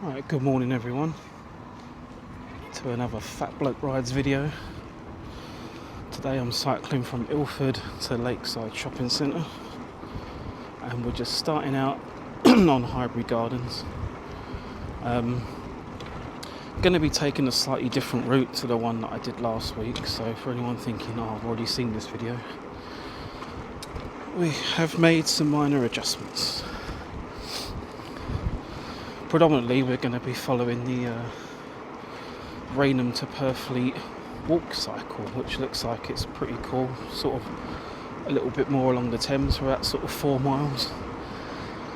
Right, good morning everyone to another Fat Bloke Rides video. Today I'm cycling from Ilford to Lakeside Shopping Centre and we're just starting out on Highbury Gardens. Going to be taking a slightly different route to the one that I did last week, so for anyone thinking, oh, I've already seen this video, we have made some minor adjustments. Predominantly we're going to be following the Rainham to Purfleet walk cycle, which looks like it's pretty cool, sort of a little bit more along the Thames for that sort of 4 miles,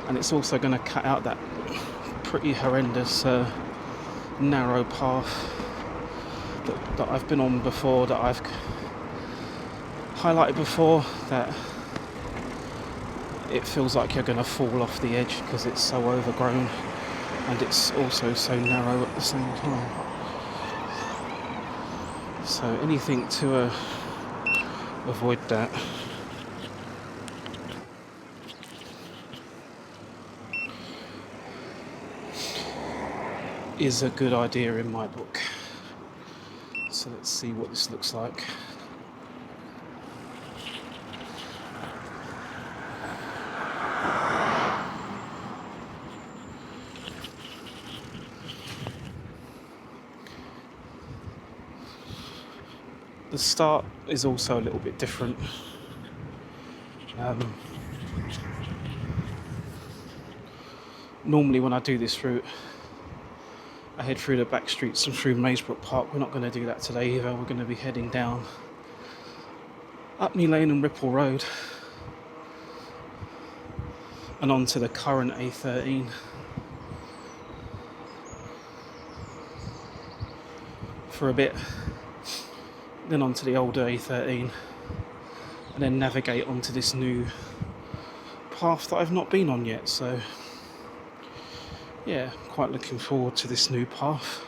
and it's also going to cut out that pretty horrendous narrow path that I've been on before, that I've highlighted before, that it feels like you're going to fall off the edge because it's so overgrown and it's also so narrow at the same time. So anything to avoid that. Is a good idea in my book. So let's see what this looks like. The start is also a little bit different. Normally when I do this route, I head through the back streets and through Maysbrook Park. We're not going to do that today either. We're going to be heading down Upney Lane and Ripple Road and onto the current A13. For a bit, then onto the older A13, and then navigate onto this new path that I've not been on yet. So yeah, quite looking forward to this new path.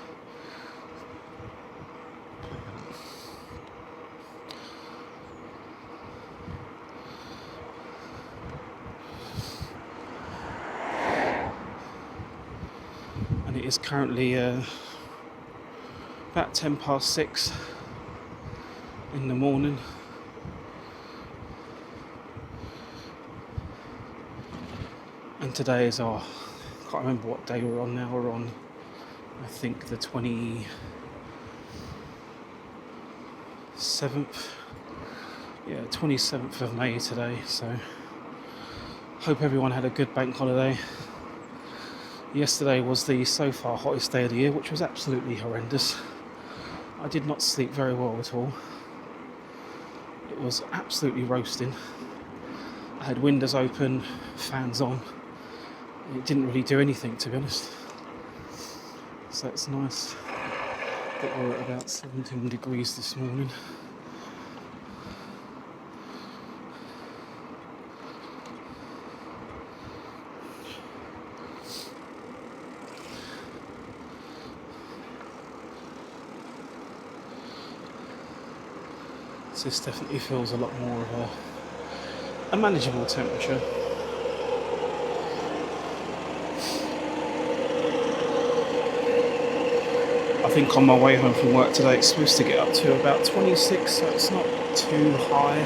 And it is currently about 6:10 in the morning. And today is our, I can't remember what day we're on now. We're on, I think, the 27th. Yeah, 27th of May today. So hope everyone had a good bank holiday. Yesterday was the so far hottest day of the year, which was absolutely horrendous. I did not sleep very well at all. It was absolutely roasting. I had windows open, fans on. It didn't really do anything, to be honest. So it's nice that we're at about 17 degrees this morning. So this definitely feels a lot more of a manageable temperature. I think on my way home from work today it's supposed to get up to about 26, so it's not too high,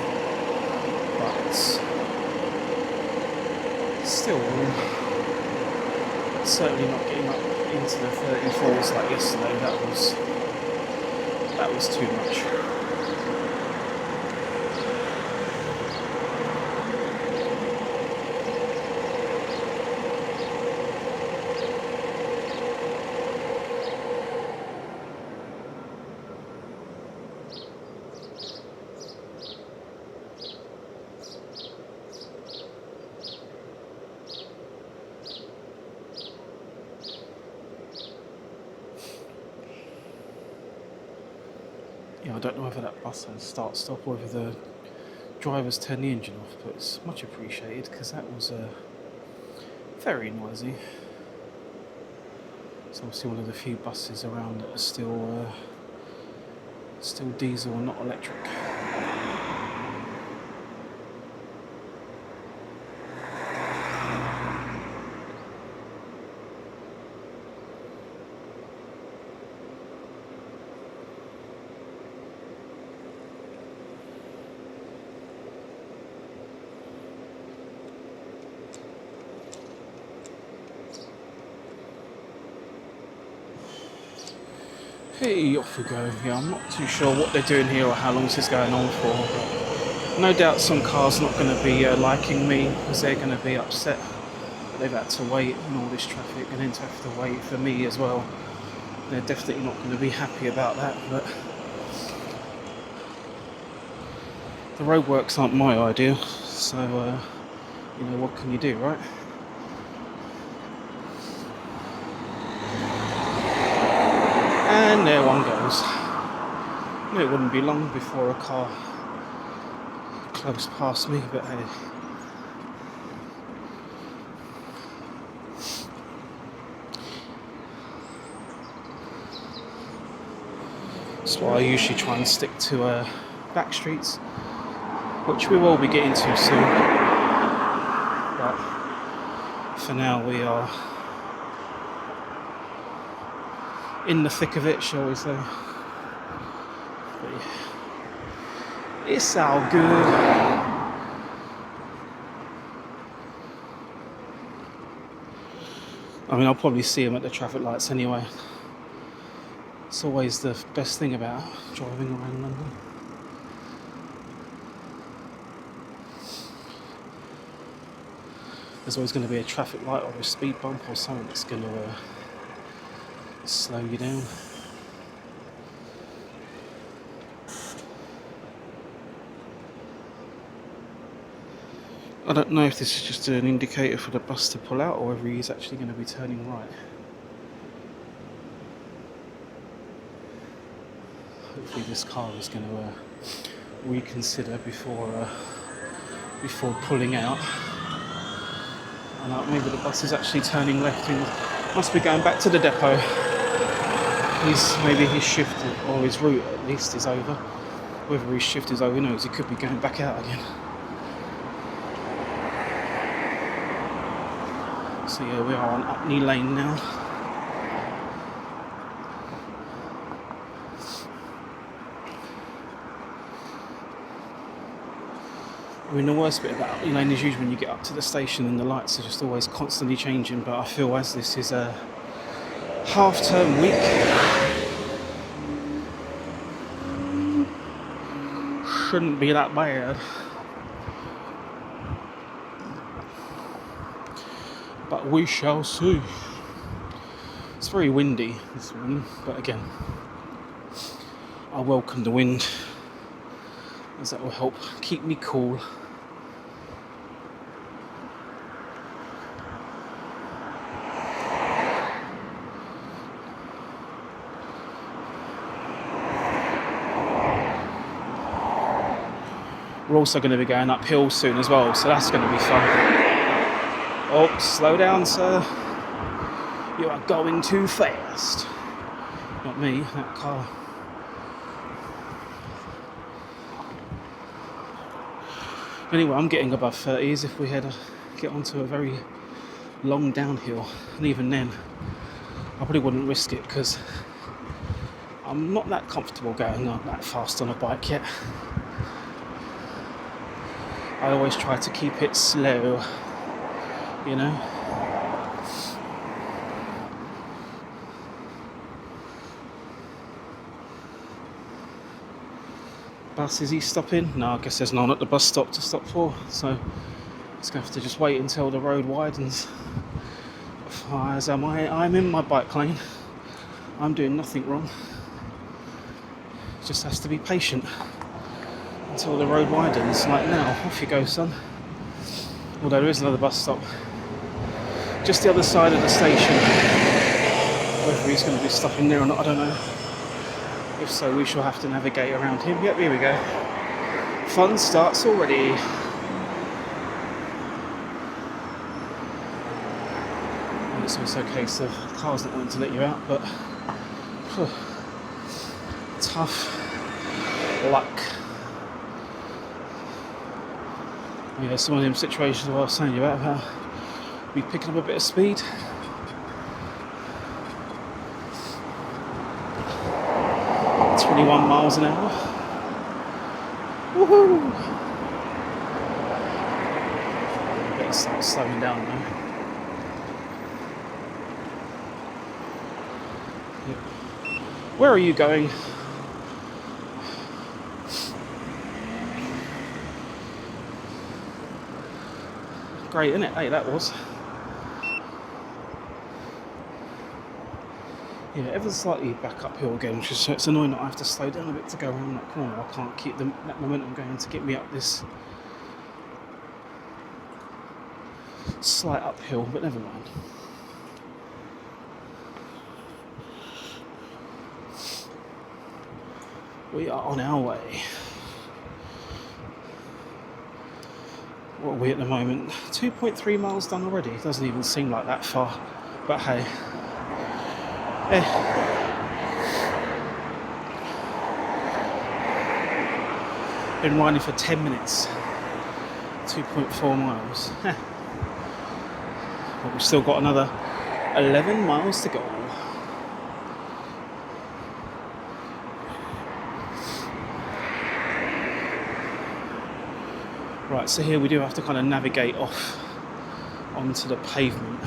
but still warm. Certainly not getting up into the 34s like yesterday. That was too much. Yeah, I don't know whether that bus has start-stop or whether the drivers turn the engine off, but it's much appreciated because that was very noisy. It's obviously one of the few buses around that are still diesel and not electric. Hey, off we go. Yeah, I'm not too sure what they're doing here or how long this is going on for, but no doubt some cars not going to be liking me because they're going to be upset that they've had to wait in all this traffic and then to have to wait for me as well. They're definitely not going to be happy about that, but the roadworks aren't my idea, so what can you do, right? And there one goes. It wouldn't be long before a car close past me, but hey. That's why I usually try and stick to back streets, which we will be getting to soon. But for now we are in the thick of it, shall we say. But yeah, it's all good. I mean, I'll probably see him at the traffic lights anyway. It's always the best thing about driving around London. There's always going to be a traffic light or a speed bump or something that's going to slow you down. I don't know if this is just an indicator for the bus to pull out or whether he's actually going to be turning right. Hopefully this car is going to reconsider before pulling out. And maybe the bus is actually turning left and must be going back to the depot. Maybe his shift or his route at least is over. Whether his shift is over, who knows, he could be going back out again. So yeah, we are on Upney Lane now. I mean, the worst bit about Upney Lane is usually when you get up to the station and the lights are just always constantly changing, but I feel as this is a half-term week, shouldn't be that bad. But we shall see. It's very windy this morning, but again, I welcome the wind, as that will help keep me cool. We're also going to be going uphill soon as well, so that's going to be fun. Oh, slow down, sir. You are going too fast. Not me, that car. Anyway, I'm getting above 30s if we get onto a very long downhill. And even then, I probably wouldn't risk it because I'm not that comfortable going up that fast on a bike yet. I always try to keep it slow, you know. Bus, is he stopping? No, I guess there's none at the bus stop to stop for, so it's going to have to just wait until the road widens. As I'm in my bike lane. I'm doing nothing wrong. Just has to be patient until the road widens. Like now, off you go, son. Although there is another bus stop just the other side of the station. Whether he's going to be stopping there or not, I don't know. If so, we shall have to navigate around him. Yep, here we go. Fun starts already. And it's also a case of cars not wanting to let you out, but tough luck. Yeah, some of them situations where I was saying about how we picking up a bit of speed. .21 miles an hour. Woohoo! Better start slowing down now. Yep. Where are you going? Great, isn't it? Hey, that was. Yeah, ever slightly back uphill again, which is, it's annoying that I have to slow down a bit to go around that corner. I can't keep that momentum going to get me up this slight uphill, but never mind. We are on our way. What are we at the moment? 2.3 miles done already. It doesn't even seem like that far, but hey. Been riding for 10 minutes. 2.4 miles. But we've still got another 11 miles to go. Right, so here we do have to kind of navigate off onto the pavement.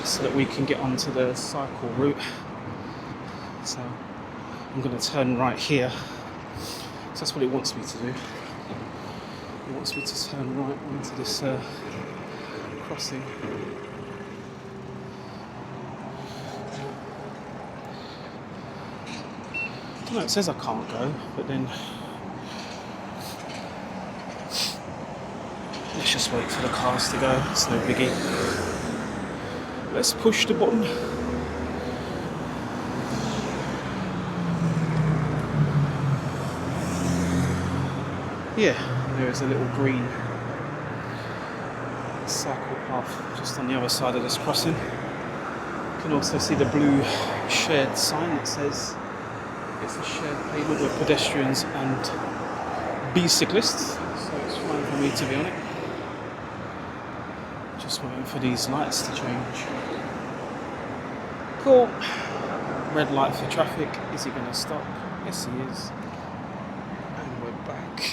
So that we can get onto the cycle route. So I'm going to turn right here. So that's what it wants me to do. It wants me to turn right onto this crossing. No, it says I can't go, but then let's just wait for the cars to go. It's no biggie. Let's push the button. Yeah, there is a little green cycle path just on the other side of this crossing. You can also see the blue shared sign that says it's a shared pavement with pedestrians and bicyclists, so it's fine for me to be on it. Just waiting for these lights to change. Cool. Red light for traffic. Is he going to stop? Yes, he is. And we're back.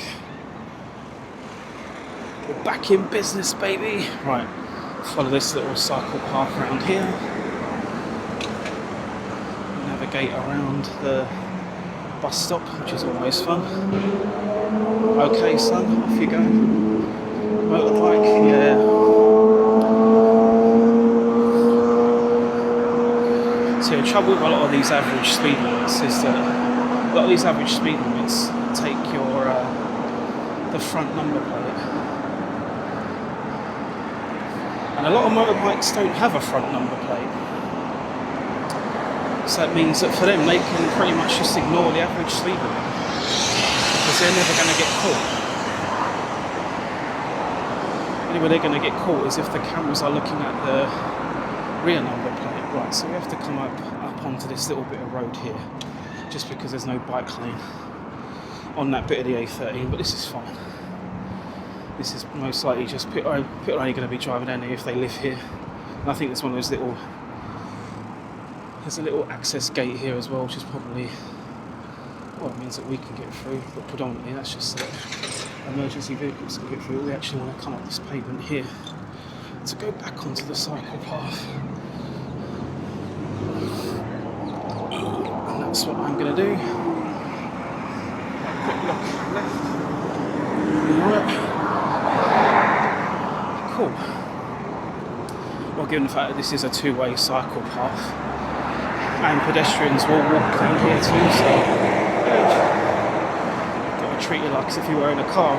We're back in business, baby. Right. Follow this little cycle path around here. Navigate around the bus stop, which is always fun. Okay, son, off you go. Motorbike, yeah. So the trouble with a lot of these average speed limits is that a lot of these average speed limits take your the front number plate, and a lot of motorbikes don't have a front number plate. So that means that for them, they can pretty much just ignore the average speed limit because they're never going to get caught. The only way they're going to get caught is if the cameras are looking at the rear number plate. Right, so we have to come up onto this little bit of road here, just because there's no bike lane on that bit of the A13, but this is fine. This is most likely just people are only going to be driving down here if they live here. And I think there's one of those little. There's a little access gate here as well, which is probably, well, it means that we can get through, but predominantly that's just so that emergency vehicles can get through. We actually want to come up this pavement here to go back onto the cycle path. And that's what I'm going to do. Quick look left. Right. Cool. Well, given the fact that this is a two-way cycle path, and pedestrians will walk down here too, so you've got to treat it like as if you were in a car,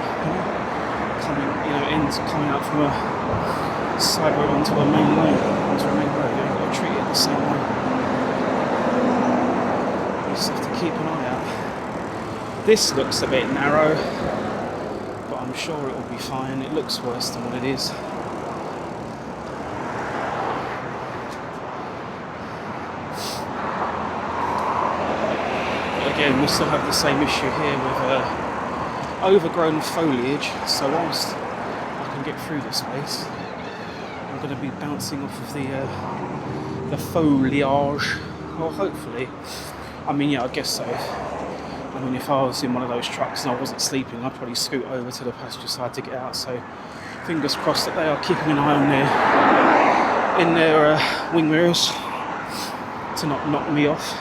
coming out from a side road onto a main road, you've got to treat it the same way. You just have to keep an eye out. This looks a bit narrow, but I'm sure it will be fine. It looks worse than what it is. Again, we still have the same issue here with overgrown foliage, so whilst I can get through this space, I'm going to be bouncing off of the foliage. Well, hopefully. I mean, yeah, I guess so. I mean, if I was in one of those trucks and I wasn't sleeping, I'd probably scoot over to the passenger side to get out, so Fingers crossed that they are keeping an eye on their wing mirrors to not knock me off.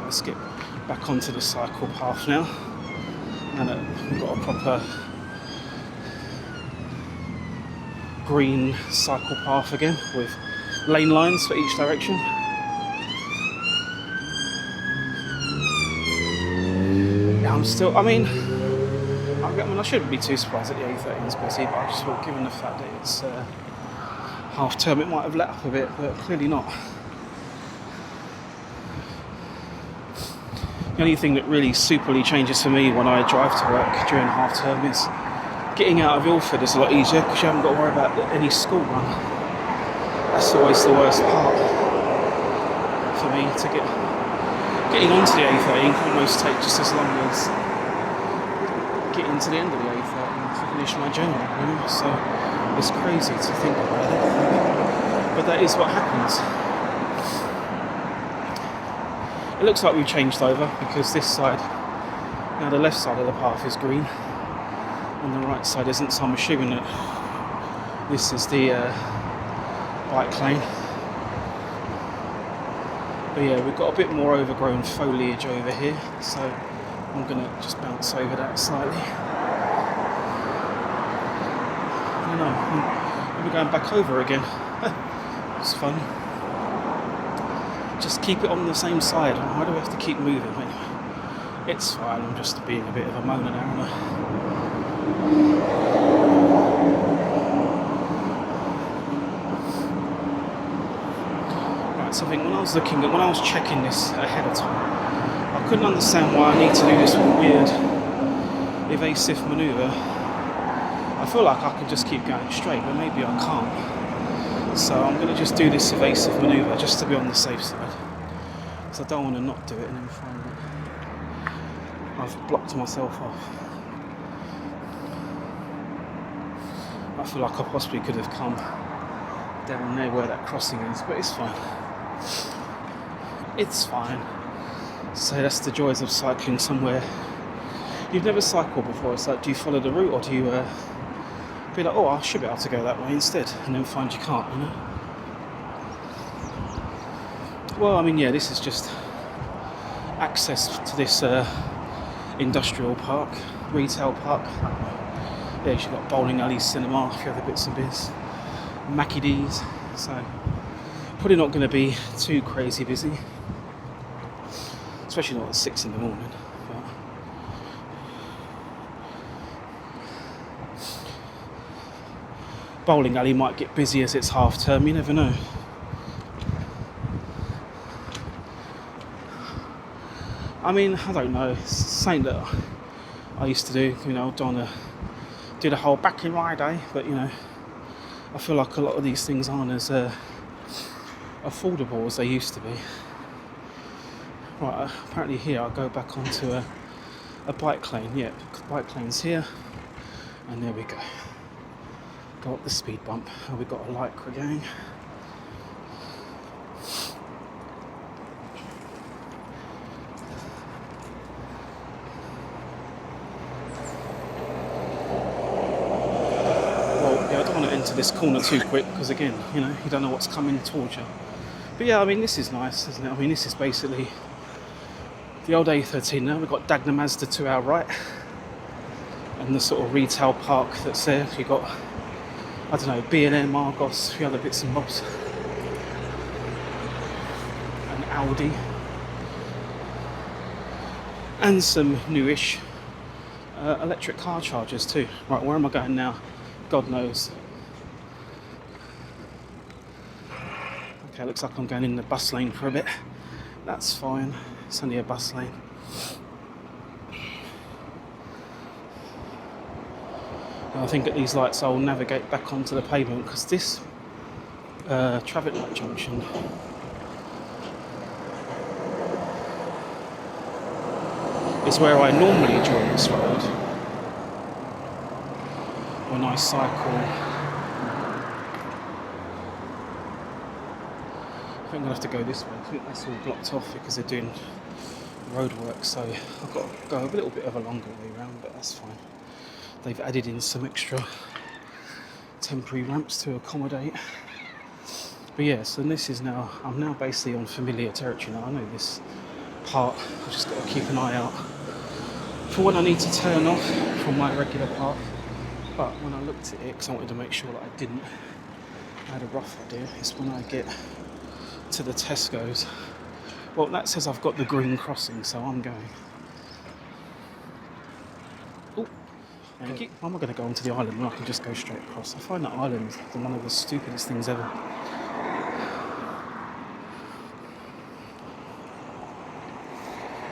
Let's get back onto the cycle path now. Now that we've got a proper green cycle path again with lane lines for each direction. Yeah, I shouldn't be too surprised that the A13 is busy, but I just thought given the fact that it's half term it might have let up a bit, but clearly not. The only thing that really superly changes for me when I drive to work during half term is getting out of Ilford is a lot easier because you haven't got to worry about any school run. That's always the worst part for me, to getting onto the A13 can almost take just as long as getting to the end of the A13 to finish my journey, you know? So it's crazy to think about it, but that is what happens. It looks like we've changed over because this side, now the left side of the path is green and the right side isn't, so I'm assuming that this is the bike lane. But yeah, we've got a bit more overgrown foliage over here, so I'm going to just bounce over that slightly. I don't know, we're going back over again. It's fun. Just keep it on the same side. Why do we have to keep moving? Anyway, it's fine, I'm just being a bit of a moaner now, aren't I? So I think when I was checking this ahead of time, I couldn't understand why I need to do this weird evasive manoeuvre. I feel like I can just keep going straight, but maybe I can't. So I'm going to just do this evasive manoeuvre just to be on the safe side, because I don't want to not do it and then find that I've blocked myself off. I feel like I possibly could have come down there where that crossing is, but it's fine. It's fine. So that's the joys of cycling somewhere you've never cycled before. It's like, do you follow the route, or do you be like, oh, I should be able to go that way instead, and then find you can't, you know? Well, I mean, yeah, this is just access to this industrial park, retail park. Yeah, you've got bowling alley, cinema, a few other bits and bits, Mackie D's, so probably not going to be too crazy busy, especially not at 6 in the morning. But bowling alley might get busy as it's half term, you never know. I mean, I don't know, it's something that I used to do, you know. I don't want to do the whole back in my day, but you know, I feel like a lot of these things aren't as affordable as they used to be. Right, apparently here I'll go back onto a bike lane. Yeah, bike lane's here, and there we go. Go up the speed bump, and we've got a Lycra gang. Into this corner too quick, because again, you know, you don't know what's coming towards you. But yeah, I mean, this is nice, isn't it? I mean, this is basically the old A13 now. We've got Dagna Mazda to our right, and the sort of retail park that's there. You've got, I don't know, B&M, Argos, a few other bits and bobs, and Audi, and some newish electric car chargers too. Right, where am I going now? God knows. Okay, looks like I'm going in the bus lane for a bit. That's fine, it's only a bus lane. And I think at these lights I'll navigate back onto the pavement, because this traffic light junction is where I normally join this road when I cycle. I think I'm going to have to go this way. I think that's all blocked off because they're doing roadwork, so I've got to go a little bit of a longer way around, but that's fine. They've added in some extra temporary ramps to accommodate. But yeah, so this is now, I'm now basically on familiar territory now. I know this part, I've just got to keep an eye out for when I need to turn off from my regular path. But when I looked at it, because I wanted to make sure that I had a rough idea, it's when I get to the Tesco's. Well, that says I've got the green crossing, so I'm going. Oh, thank you. I'm not going to go onto the island when I can just go straight across. I find that island one of the stupidest things ever.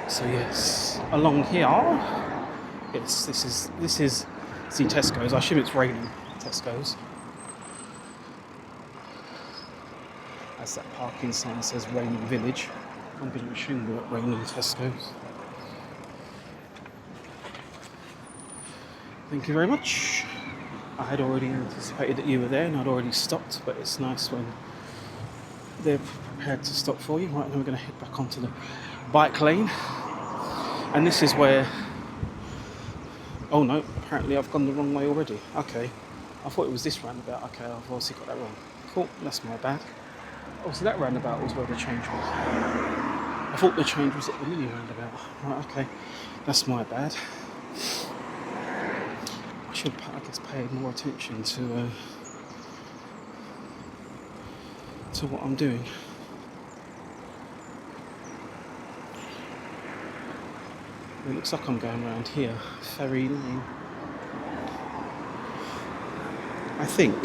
So yes, along here, yes, this is the Tesco's. I assume it's raining Tesco's. As that parking sign says, Raining Village. I'm going to assume we're at Raining Tesco's. Thank you very much. I had already anticipated that you were there and I'd already stopped, but it's nice when they're prepared to stop for you. Right, then we're going to head back onto the bike lane. And this is where... Oh no, apparently I've gone the wrong way already. Okay, I thought it was this roundabout. Okay, I've obviously got that wrong. Cool, that's my bad. Oh, so that roundabout was where the change was. I thought the change was at the mini roundabout. Right, okay, that's my bad. I should, I guess, pay more attention to what I'm doing. It looks like I'm going around here, Ferry Lane. I think.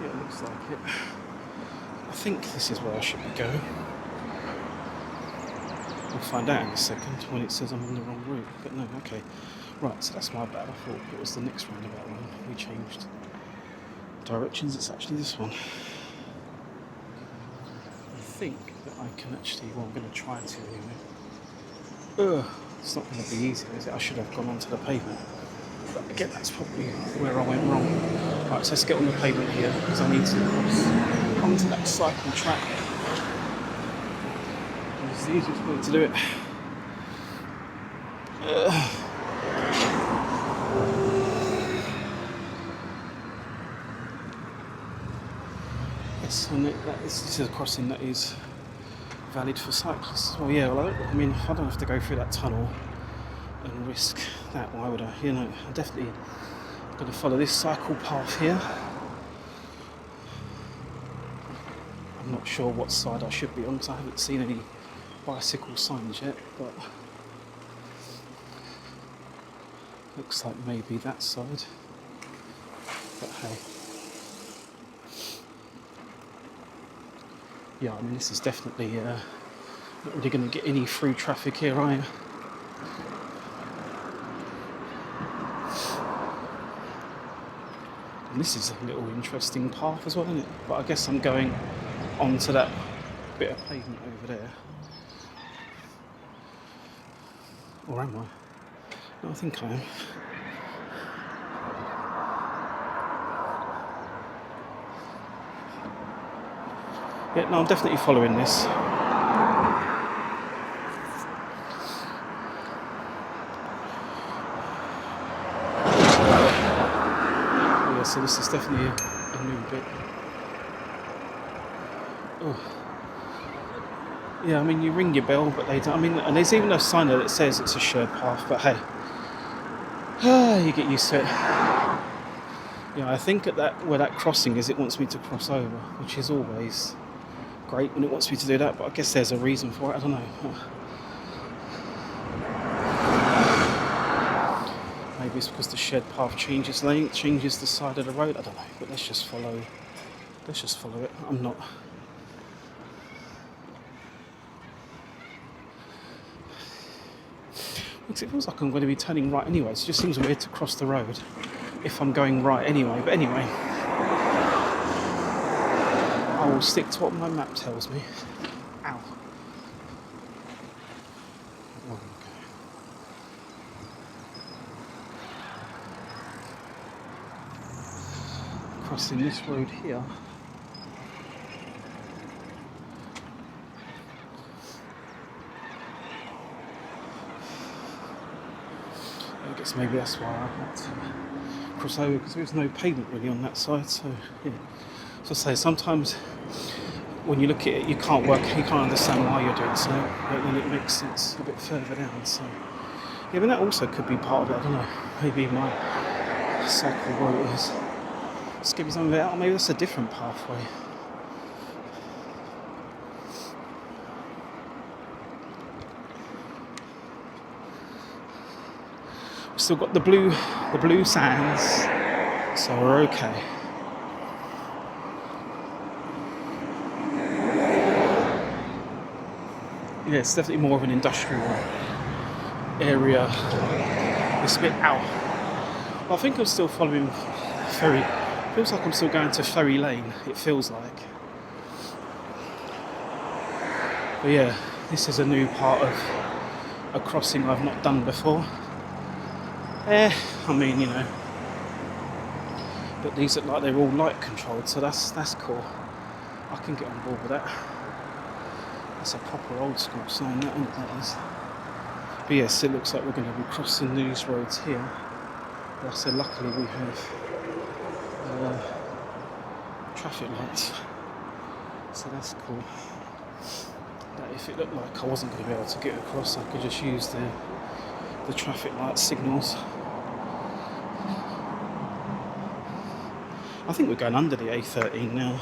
Yeah, it looks like it. I think this is where I should be going. We'll find out in a second when it says I'm on the wrong route. But no, okay. Right, so that's my bad. I thought it was the next roundabout one. We changed directions. It's actually this one. I think that I can actually, well, I'm going to try to anyway. It's not going to be easy, is it? I should have gone onto the pavement. But again, that's probably where I went wrong. Right, so let's get on the pavement here, because I need to cross onto that cycle track. It's the easiest way to do it. Yes, and this is a crossing that is valid for cyclists. Well, yeah, well, I mean, I don't have to go through that tunnel and risk that. Why would I? You know, I'm definitely going to follow this cycle path here. I'm not sure what side I should be on because I haven't seen any bicycle signs yet, but looks like maybe that side. But hey. Yeah, I mean, this is definitely not really going to get any through traffic here, are you? And this is a little interesting path as well, isn't it? But I guess I'm going onto that bit of pavement over there. Or am I? No, I think I am. Yeah, no, I'm definitely following this. Yeah, so this is definitely a new bit. Oh. Yeah, I mean, you ring your bell, but they don't. I mean, and there's even a sign there that says it's a shared path, but hey, you get used to it. Yeah, I think at that where that crossing is, it wants me to cross over, which is always great when it wants me to do that, but I guess there's a reason for it. I don't know. Maybe it's because the shared path changes lane, changes the side of the road. I don't know, but let's just follow it. I'm not. Because it feels like I'm going to be turning right anyway. So it just seems weird to cross the road if I'm going right anyway. But anyway, I will stick to what my map tells me. Ow. Oh, okay. Crossing this road here. guess maybe that's why I had to cross over, because there was no pavement really on that side. So yeah, so I say sometimes when you look at it, you can't understand why you're doing so, but then it makes sense a bit further down. So yeah, but that also could be part of it. I don't know. Maybe my cycle route is skipping some of it out, or maybe that's a different pathway. We've still got the blue sands, so we're okay. Yeah, it's definitely more of an industrial area. It's a bit out. Well, I think I'm still following Ferry. Feels like I'm still going to Ferry Lane. It feels like. But yeah, this is a new part of a crossing I've not done before. I mean, you know, but these look like they're all light controlled, so that's cool. I can get on board with that. That's a proper old school sign, that is. But yes, it looks like we're going to be crossing these roads here. Like I said, luckily we have traffic lights, so that's cool. That if it looked like I wasn't going to be able to get across, I could just use the traffic light signals. I think we're going under the A13 now.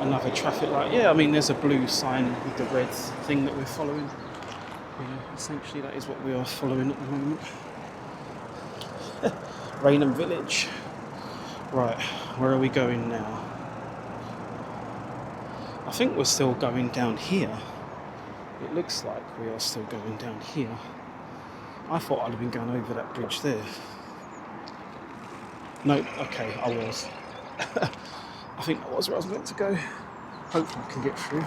Another traffic light. Yeah, I mean there's a blue sign with the red thing that we're following. Yeah, essentially that is what we are following at the moment. Raynham Village. Right, where are we going now? I think we're still going down here. It looks like we are still going down here. I thought I'd have been going over that bridge there. No, okay, I was. I think that was where I was meant to go. Hopefully I can get through.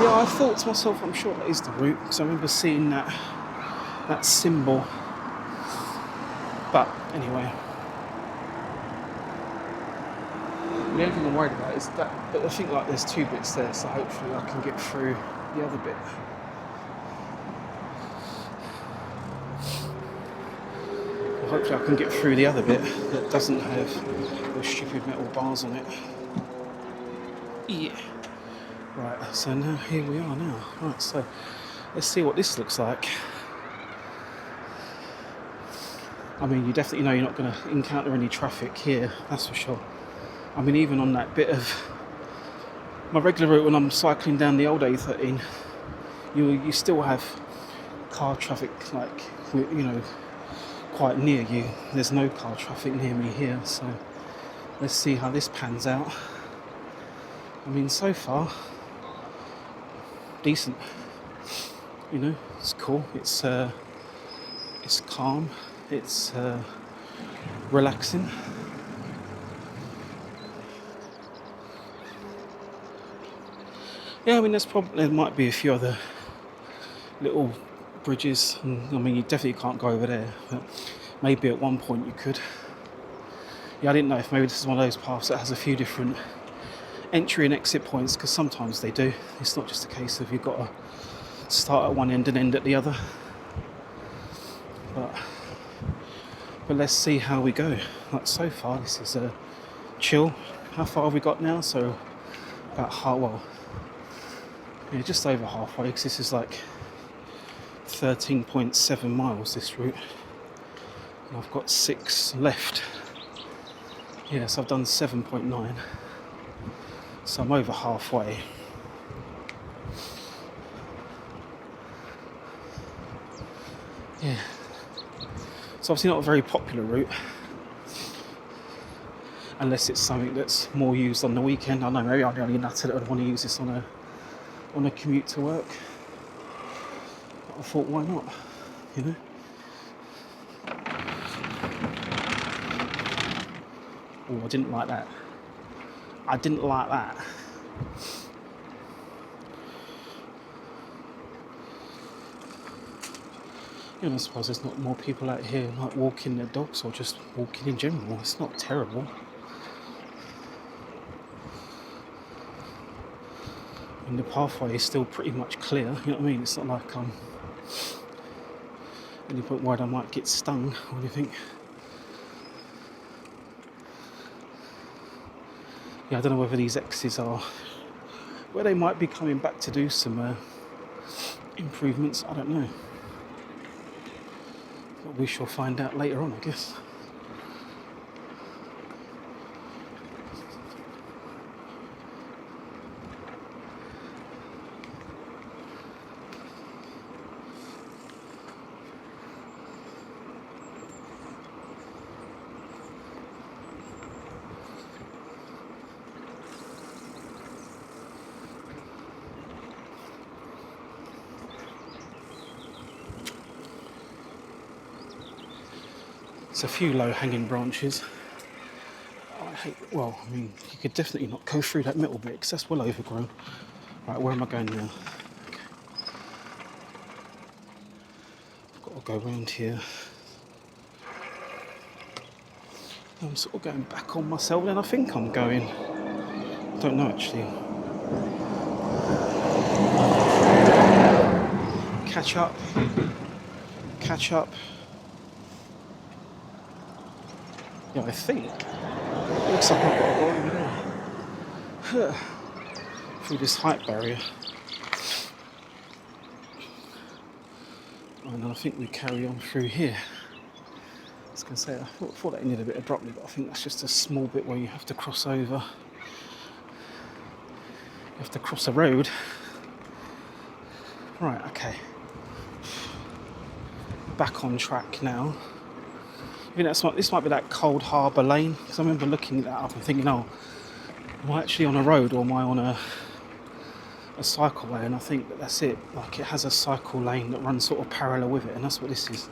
Yeah, I thought to myself, I'm sure that is the route, because I remember seeing that symbol. But anyway, the only thing I'm worried about is that, but I think like there's two bits there, so hopefully I can get through the other bit. Hopefully I can get through the other bit that doesn't have those stupid metal bars on it. Yeah. Right, so now here we are now. Right, so let's see what this looks like. I mean, you definitely know you're not going to encounter any traffic here, that's for sure. I mean, even on that bit of my regular route when I'm cycling down the old A13, you still have car traffic, like, you know, quite near you. There's no car traffic near me here, so let's see how this pans out. I mean, so far, decent. You know, it's cool. It's calm. It's relaxing. Yeah, I mean, there might be a few other little bridges, and I mean, you definitely can't go over there, but maybe at one point you could. Yeah, I didn't know if maybe this is one of those paths that has a few different entry and exit points, because sometimes they do. It's not just a case of you've got to start at one end and end at the other. But let's see how we go. Like, so far, this is a chill. How far have we got now? So about just over halfway, because this is like 13.7 miles, this route, and I've got 6 left. Yes, I've done 7.9, so I'm over halfway. Yeah, it's obviously not a very popular route, unless it's something that's more used on the weekend. I don't know, maybe I'm the only nutter that would want to use this on a commute to work. But I thought, why not? You know? Oh, I didn't like that. You know, I suppose there's not more people out here like walking their dogs or just walking in general. It's not terrible. And the pathway is still pretty much clear, you know what I mean? It's not like any point worried I might get stung or anything. Yeah, I don't know whether these X's are where they might be coming back to do some improvements, I don't know. But we shall find out later on, I guess. It's a few low-hanging branches. Well, I mean, you could definitely not go through that middle bit because that's well overgrown. Right, where am I going now? Okay. I've got to go around here. I'm sort of going back on myself, and I think I'm going. I don't know actually. Catch up. Catch up. Yeah, I think. It looks like I've got to go over there. Through this height barrier. And I think we carry on through here. I was going to say, I thought that ended a bit abruptly, but I think that's just a small bit where you have to cross over. You have to cross a road. Right, okay. Back on track now. I think this might be that Cold Harbour lane, because I remember looking that up and thinking, oh, am I actually on a road or am I on a cycleway? And I think that's it. Like, it has a cycle lane that runs sort of parallel with it, and that's what this is.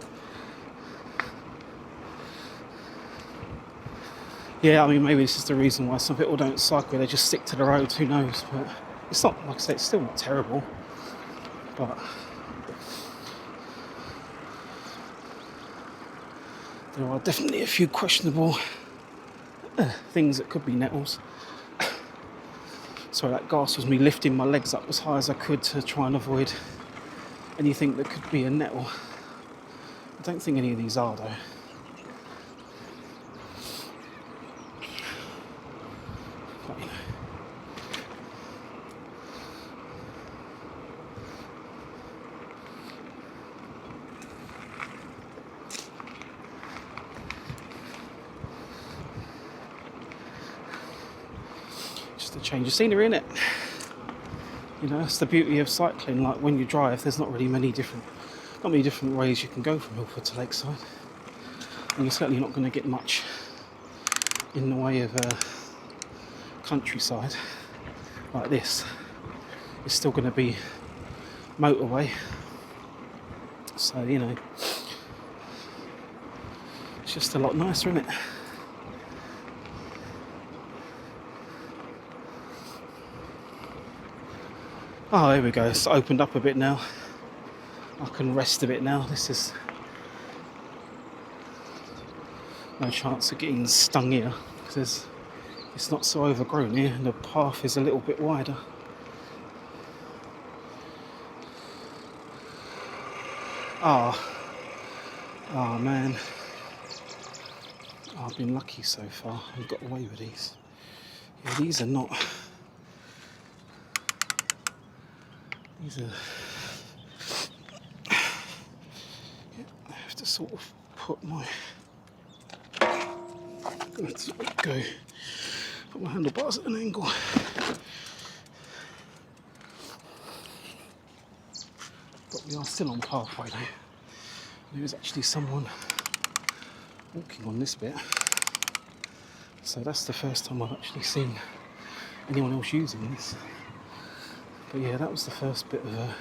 Yeah, I mean, maybe this is the reason why some people don't cycle, they just stick to the roads, who knows. But it's not, like I say, it's still not terrible. But there are definitely a few questionable things that could be nettles. Sorry, that gas was me lifting my legs up as high as I could to try and avoid anything that could be a nettle. I don't think any of these are, though. But, you know. Just a change of scenery, innit? You know, that's the beauty of cycling. Like, when you drive, there's not many different ways you can go from Ilford to Lakeside, and you're certainly not going to get much in the way of countryside like this. It's still going to be motorway, so you know, it's just a lot nicer, isn't it? Oh, there we go. It's opened up a bit now. I can rest a bit now. This is no chance of getting stung here because it's not so overgrown here, and the path is a little bit wider. Oh man. I've been lucky so far. I've got away with these. Yeah, these are not. These are. Yeah, I have to sort of put my. Let's go. Put my handlebars at an angle. But we are still on pathway now. There is actually someone walking on this bit. So that's the first time I've actually seen anyone else using this. But yeah, that was the first bit of a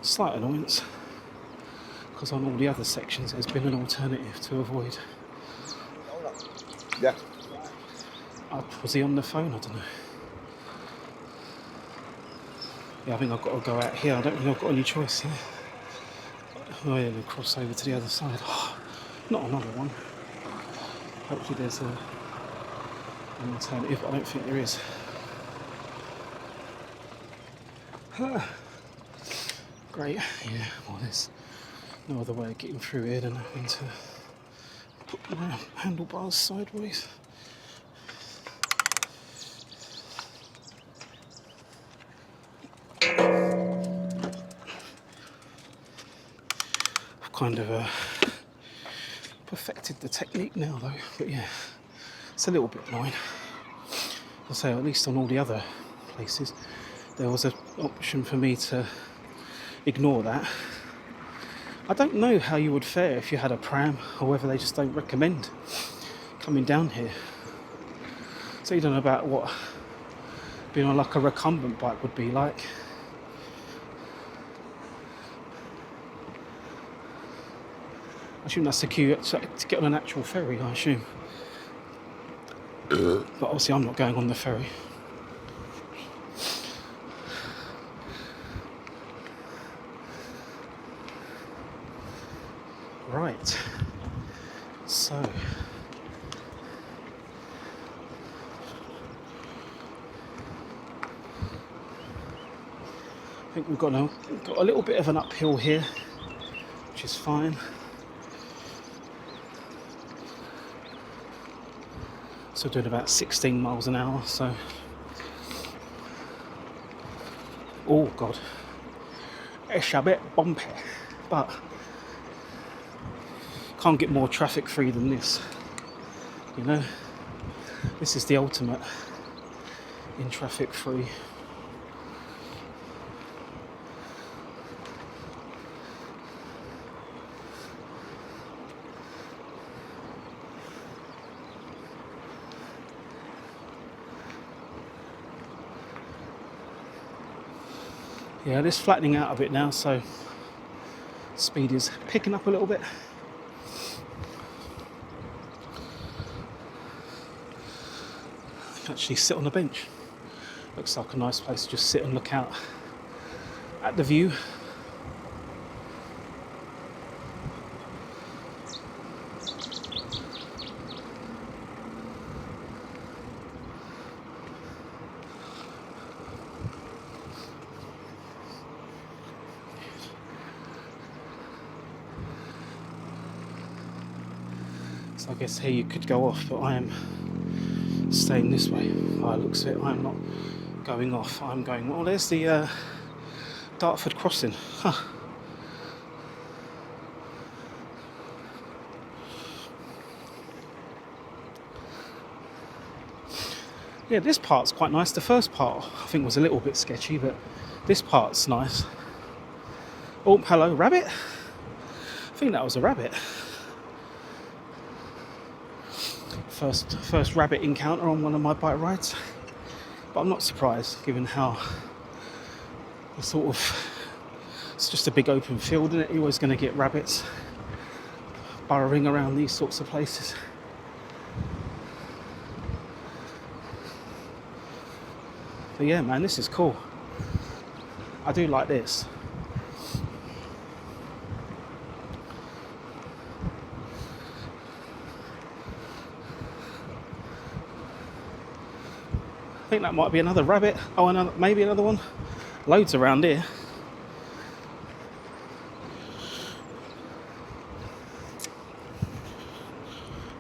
slight annoyance, because on all the other sections there's been an alternative to avoid. Yeah. Was he on the phone? I don't know. Yeah, I think I've got to go out here. I don't think I've got any choice here. Oh yeah, we'll cross over to the other side. Oh, not another one. Hopefully there's an alternative, but I don't think there is. Great, yeah, well there's no other way of getting through here than having to put my handlebars sideways. I've kind of perfected the technique now though, but yeah, it's a little bit annoying. I'll say at least on all the other places there was an option for me to ignore that. I don't know how you would fare if you had a pram, or whether they just don't recommend coming down here. So you don't know about what being on like a recumbent bike would be like. I assume that's the queue to get on an actual ferry, I assume. But obviously I'm not going on the ferry. Right, so I think we've got a little bit of an uphill here, which is fine. So doing about 16 miles an hour, so oh god, it's a bit bumpy, but can't get more traffic free than this, you know. This is the ultimate in traffic free. Yeah, this flattening out a bit now, so speed is picking up a little bit. Actually sit on the bench. Looks like a nice place to just sit and look out at the view. So I guess here you could go off, but I am staying this way. By the looks of it, I'm not going off. I'm going. Well, there's the Dartford crossing. Huh. Yeah, this part's quite nice. The first part I think was a little bit sketchy, but this part's nice. Oh, hello, rabbit. I think that was a rabbit. First rabbit encounter on one of my bike rides, but I'm not surprised given how the sort of, it's just a big open field, isn't it? You're always going to get rabbits burrowing around these sorts of places. But yeah, man, this is cool. I do like this. I think that might be another rabbit. Oh, maybe another one. Loads around here.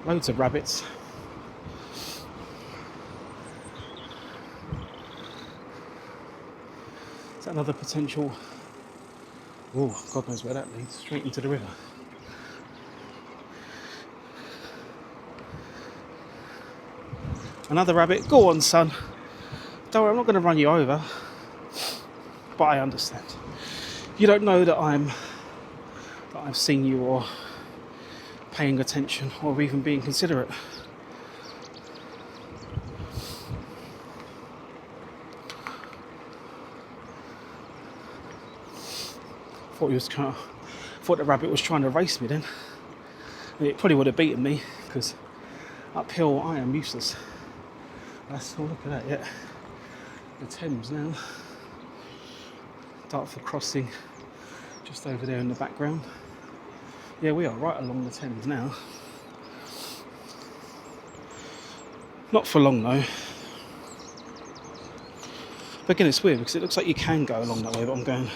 Loads of rabbits. Is that another potential? Oh, God knows where that leads. Straight into the river. Another rabbit. Go on, son. Don't worry, I'm not going to run you over. But I understand. You don't know that I've seen you or paying attention or even being considerate. Thought the rabbit was trying to race me then. It probably would have beaten me because uphill I am useless. Oh, look at that, yeah. The Thames now. Dartford crossing just over there in the background. Yeah, we are right along the Thames now. Not for long though. But again, it's weird because it looks like you can go along that way, but I'm going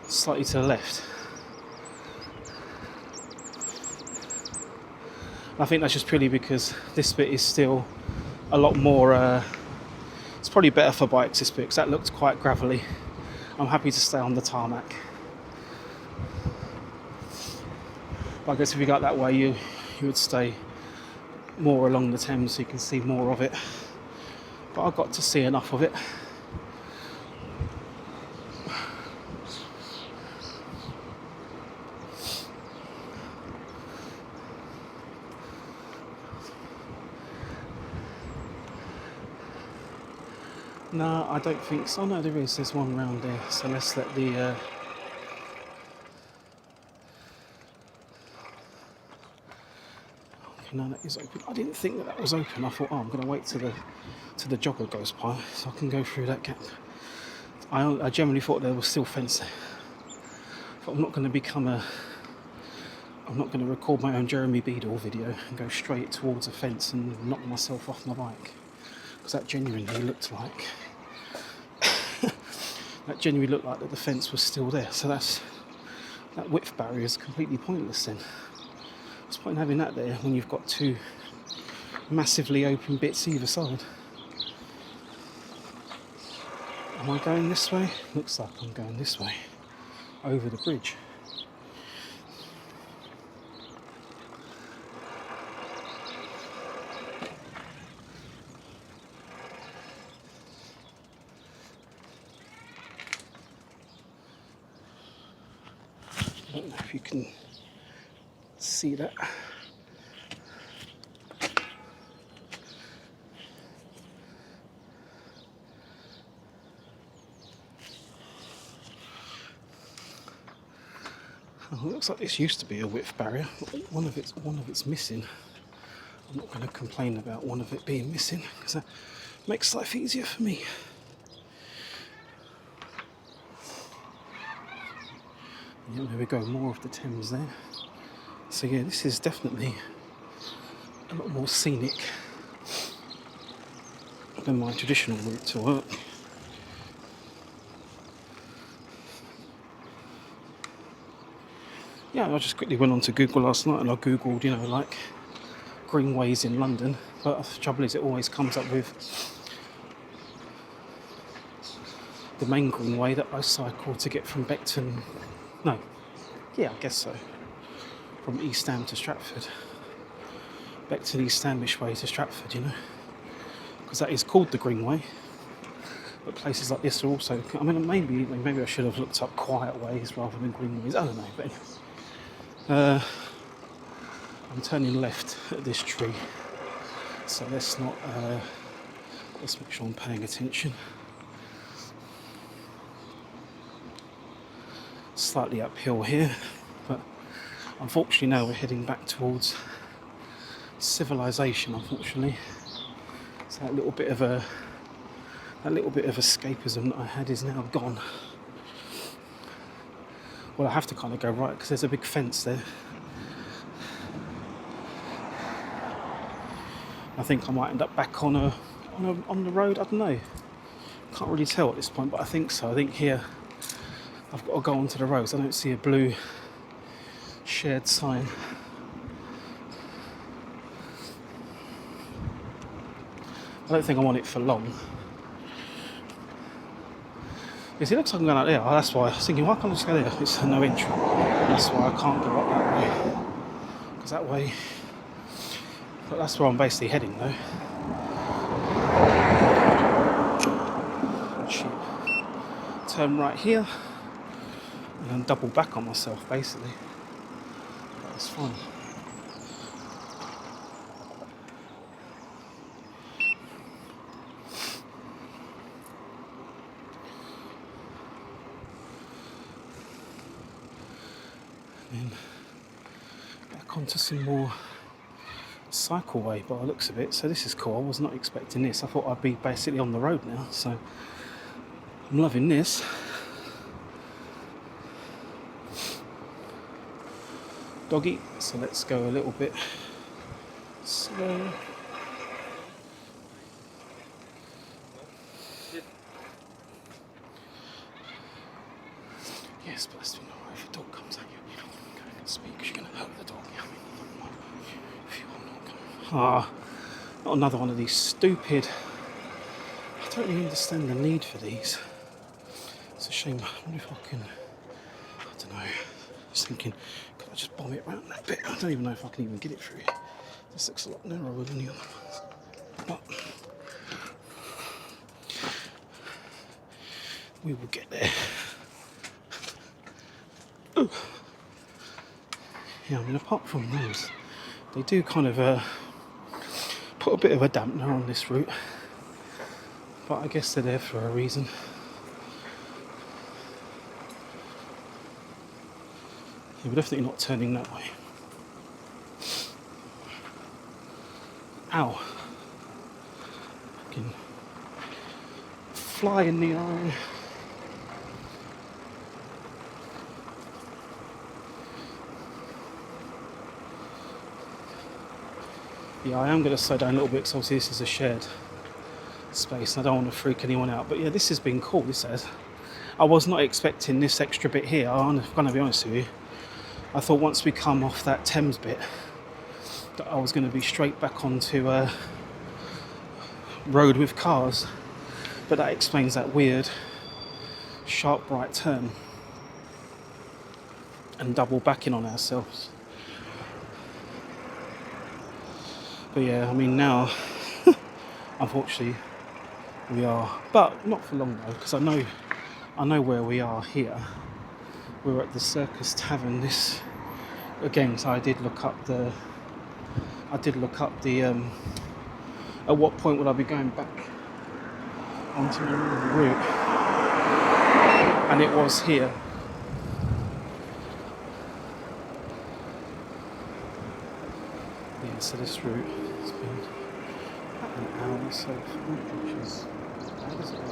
slightly to the left. I think that's just purely because this bit is still a lot more, it's probably better for bikes, this bit, because that looked quite gravelly. I'm happy to stay on the tarmac. But I guess if you got that way, you would stay more along the Thames so you can see more of it. But I got to see enough of it. No, I don't think so. No, there is. There's one round there. So let's let the... Okay, no, that is open. I didn't think that was open. I thought, oh, I'm going to wait till the jogger goes by so I can go through that gap. I generally thought there was still fence there. But I'm not going to become a... I'm not going to record my own Jeremy Beadle video and go straight towards a fence and knock myself off my bike. Because that genuinely looked like... that genuinely looked like that the fence was still there. So that width barrier is completely pointless then. What's the point in having that there when you've got two massively open bits either side? Am I going this way? Looks like I'm going this way. Over the bridge. I don't know if you can see that. Oh, it looks like this used to be a width barrier. One of it's missing. I'm not going to complain about one of it being missing because that makes life easier for me. Yeah, there we go, more of the Thames there. So yeah, this is definitely a lot more scenic than my traditional route to work. Yeah, I just quickly went on to Google last night and I googled, like greenways in London, but the trouble is it always comes up with the main greenway that I cycle to get from Beckton. No, yeah, I guess so. From East Ham to Stratford. Beckton East Hamish way to Stratford, because that is called the Greenway. But places like this are also, I mean, maybe I should have looked up quiet ways rather than greenways. I don't know, but anyway. I'm turning left at this tree, so let's make sure I'm paying attention. Slightly uphill here, but unfortunately now we're heading back towards civilization. Unfortunately, so that little bit of escapism that I had is now gone. Well, I have to kind of go right because there's a big fence there. I think I might end up back on the road. I don't know. Can't really tell at this point, but I think so. I think here I've got to go onto the roads. I don't see a blue shared sign. I don't think I'm on it for long. Because it looks like I'm going out there. Oh, that's why I was thinking, why can't I just go there? It's no entry. That's why I can't go up that way. Because that way... But that's where I'm basically heading though. Shit. Turn right here. And then double back on myself basically. That's fine. And then back onto some more cycleway by the looks of it. So this is cool. I was not expecting this. I thought I'd be basically on the road now. So I'm loving this. Doggy. So let's go a little bit slow. Yes, but that's not if a dog comes at you, you don't want to go and speak because you're going to hurt the dog. If you're not going not another one of these stupid. I don't really understand the need for these. It's a shame. I wonder if I can. I don't know. I was thinking, could I just bomb it around that bit? I don't even know if I can even get it through. This looks a lot narrower than the other ones. But we will get there. Ooh. Yeah, I mean, apart from those, they do kind of put a bit of a dampener on this route. But I guess they're there for a reason. Yeah, we're definitely not turning that way. Ow. Fucking fly in the eye. Yeah, I am going to slow down a little bit because obviously this is a shared space and I don't want to freak anyone out. But yeah, this has been cool, this has. I was not expecting this extra bit here, I'm going to be honest with you. I thought once we come off that Thames bit that I was going to be straight back onto a road with cars. But that explains that weird sharp right turn and double backing on ourselves. But yeah, I mean now, unfortunately, we are, but not for long though, because I know where we are here. We're at the Circus Tavern. This again, so I did look up the. At what point would I be going back onto the route? And it was here. Yeah, so this route has been about an hour or so, which is bad as well.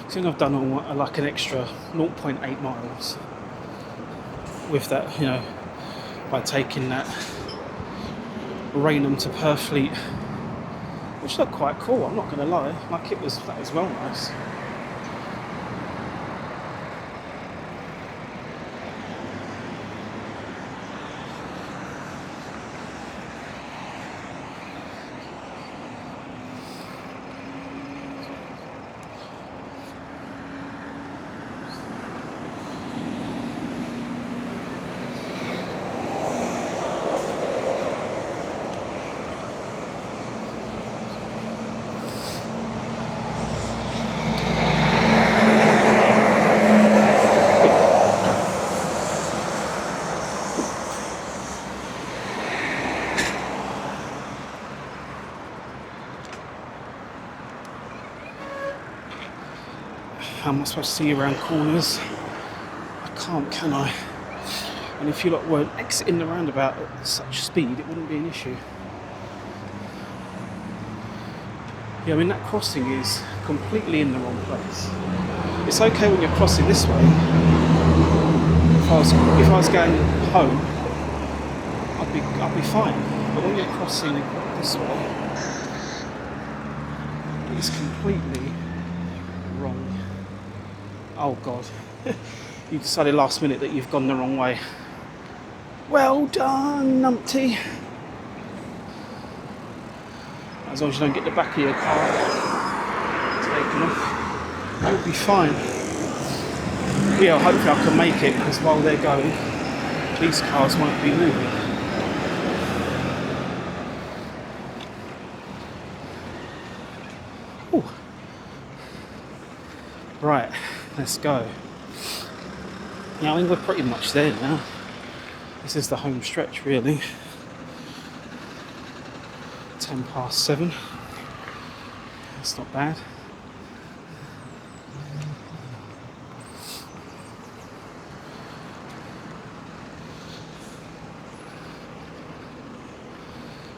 I think I've done like an extra 0.8 miles with that, you know, by taking that Rainham to Purfleet, which looked quite cool, I'm not going to lie, like that was well nice. How am I supposed to see around corners? I can't, can I? And if you lot weren't exiting the roundabout at such speed, it wouldn't be an issue. Yeah, I mean that crossing is completely in the wrong place. It's okay when you're crossing this way. If I was going home, I'd be fine. But when you're crossing this way, it's completely wrong. Oh God, you decided last minute that you've gone the wrong way. Well done, numpty. As long as you don't get the back of your car taken off, you'll be fine. Yeah, hopefully I can make it, because while they're going, these cars won't be moving. Ooh. Right, let's go. Yeah, I think we're pretty much there now. This is the home stretch, really. 7:10. That's not bad.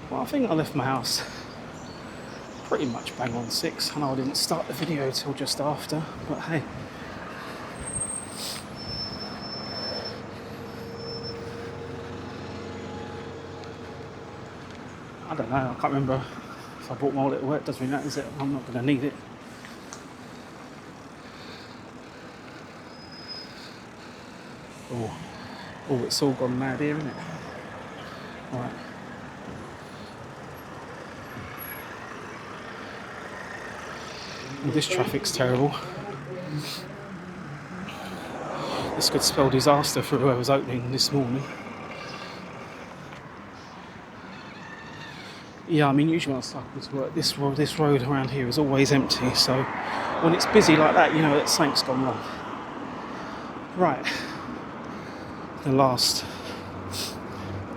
Well, I think I left my house pretty much bang on 6. I know I didn't start the video till just after, but hey. I don't know, I can't remember if I brought my wallet to work. Doesn't really matter, is it? I'm not going to need it. Oh, it's all gone mad here, isn't it? Right. Well, this traffic's terrible. This could spell disaster for whoever's opening this morning. Yeah, I mean, usually when I cycle to work, this road around here is always empty, so when it's busy like that, you know that something's gone wrong. Right, the last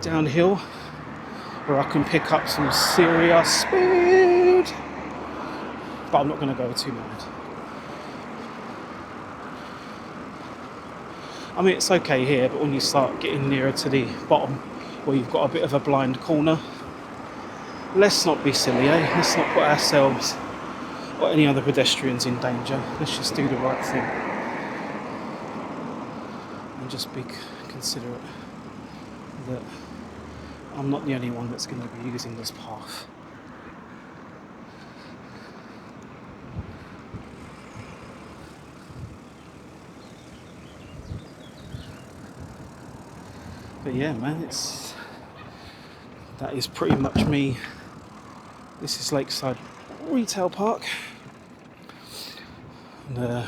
downhill where I can pick up some serious speed, but I'm not going to go too mad. I mean, it's okay here, but when you start getting nearer to the bottom, where you've got a bit of a blind corner, let's not be silly, eh? Let's not put ourselves or any other pedestrians in danger. Let's just do the right thing and just be considerate that I'm not the only one that's going to be using this path. But yeah, man, that is pretty much me. This is Lakeside Retail Park. And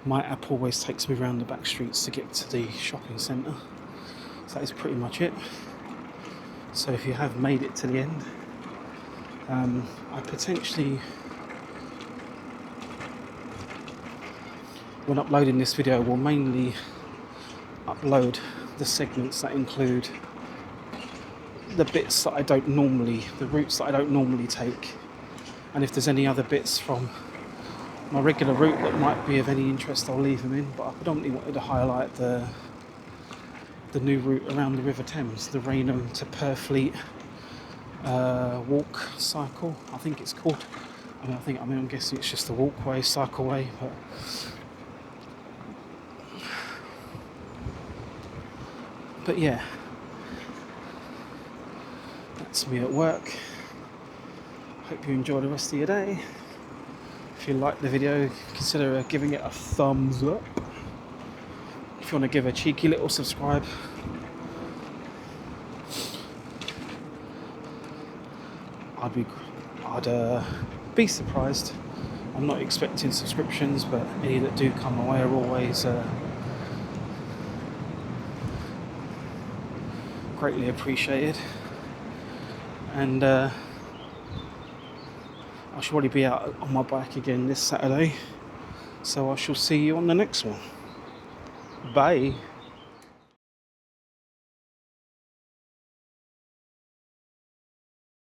my app always takes me around the back streets to get to the shopping centre. So that is pretty much it. So if you have made it to the end, I potentially, when uploading this video, will mainly upload the segments that include the bits that I don't normally, the routes that I don't normally take, and if there's any other bits from my regular route that might be of any interest, I'll leave them in. But I predominantly wanted to highlight the new route around the River Thames, the Rainham to Purfleet walk cycle, I think it's called. I'm guessing it's just a walkway, cycleway, but yeah, that's me at work. Hope you enjoy the rest of your day. If you like the video, consider giving it a thumbs up. If you want to give a cheeky little subscribe, I'd be surprised. I'm not expecting subscriptions, but any that do come my way are always greatly appreciated. And I shall probably be out on my bike again this Saturday, so I shall see you on the next one. Bye.